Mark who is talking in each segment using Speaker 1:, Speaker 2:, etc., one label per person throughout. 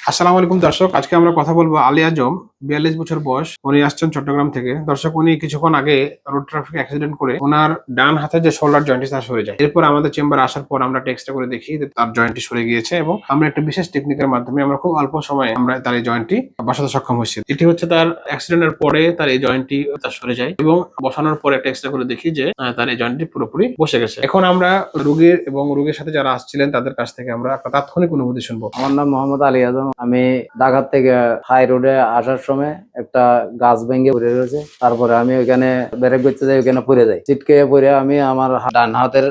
Speaker 1: আসসালামু আলাইকুম দর্শক, আজকে আমরা কথা বলবো আলী আজম। 42 বছর বয়স, উনি আসছেন চট্টগ্রাম থেকে। দর্শক, উনি কিছুক্ষণ আগে রোড ট্রাফিক অ্যাক্সিডেন্ট করে ওনার ডান হাতে যে শোল্ডার জয়েন্টটি তা সরে যায়। এরপর আমাদের চেম্বার আসার পর আমরা টেক্সটে করে দেখি যে তার জয়েন্টটি সরে গিয়েছে এবং আমরা একটা বিশেষ টেকনিকের মাধ্যমে আমরা খুব অল্প সময়ে আমরা তার এই জয়েন্টটি বসাতে সক্ষম হয়েছি। এটি হচ্ছে তার অ্যাক্সিডেন্টের পরে তার এই জয়েন্টটি তার সরে যায় এবং বসানোর পরে একটা এক্সরে করে দেখি যে তার এই জয়েন্টটি পুরোপুরি বসে গেছে। এখন আমরা রোগীর এবং রোগীর সাথে যারা আসছিলেন তাদের কাছ থেকে আমরা একটা তাৎক্ষণিক অনুভূতি শুনবো।
Speaker 2: আমার নাম মোহাম্মদ আলী আজম। আমি ঢাকা থেকে হাই রোডে আসার সময় একটা গাছ ভেঙে পড়ে রয়েছে। তারপরে আমি ওইখানে ব্রেক করতে যাই, ওইখানে পড়ে যাই। ছিটকে পড়ে আমি আমার ডান হাতের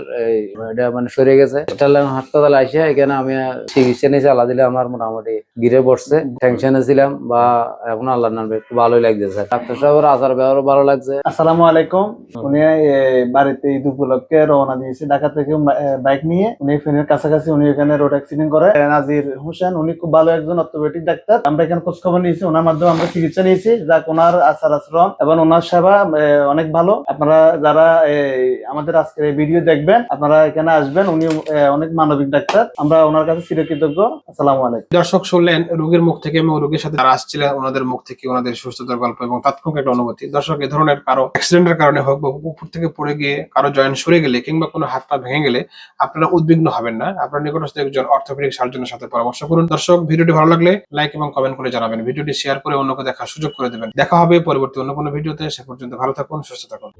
Speaker 2: এটা মানে সরে গেছে। হাসপাতালে আসে এখানে আমি চিকিৎসা নিয়েছি। আল্লাহ দিলে আমার মোটামুটি গিরে পড়ছে। টেনশনে ছিলাম বা এখন আল্লাহর নামে একটু ভালোই লাগছে। ডাক্তার সাহেবের আচার ব্যবহারও ভালো লাগছে।
Speaker 3: আসসালামু আলাইকুম। উনি বাড়িতে ঈদ উপলক্ষে রওনা দিয়েছে ঢাকা থেকে বাইক নিয়ে। উনি ফেনের কাছাকাছি উনি এখানে রোড অ্যাক্সিডেন্ট করে। নাজির হোসেন উনি খুব ভালো একজন অর্থোপেডিক ডাক্তার। আমরা এখানে খোঁজ খবর নিয়েছি, ওনার মাধ্যমে আমরা চিকিৎসা নিয়েছি। যাক, ওনার আচার আচরণ এবং ওনার সেবা অনেক ভালো। আপনারা যারা আমাদের আজকের এই ভিডিও দেখবেন, আপনারা এখানে আসবেন। উনি অনেক মানবিক ডাক্তার। আমরা ওনার কাছে চিরকৃতজ্ঞ। আসসালামু আলাইকুম।
Speaker 1: দর্শক, শুনলেন রোগীর মুখ থেকে এবং রোগীর সাথে যারা আসছিলেন ওনাদের মুখ থেকে ওনাদের সুস্থতার গল্প এবং তাৎক্ষণিক একটা অনুভূতি। দর্শক, এই ধরনের কারো অ্যাক্সিডেন্টের কারণে হোক বা উপর থেকে পড়ে গিয়ে কারো জয়েন্ট সরে গেলে কিংবা কোনো হাত পা ভেঙে গেলে আপনারা উদ্বিগ্ন হবেন না। আপনার নিকটস্থ একজন অর্থোপেডিক সার্জনের সাথে পরামর্শ করুন। দর্শক, ভিডিওটি ভালো লাগলে লাইক এবং কমেন্ট করে জানাবেন। ভিডিওটি শেয়ার করে অন্যকে দেখার সুযোগ করে দেবেন। দেখা হবে পরবর্তী অন্য কোনো ভিডিওতে। সে পর্যন্ত ভালো থাকুন, সুস্থ থাকুন।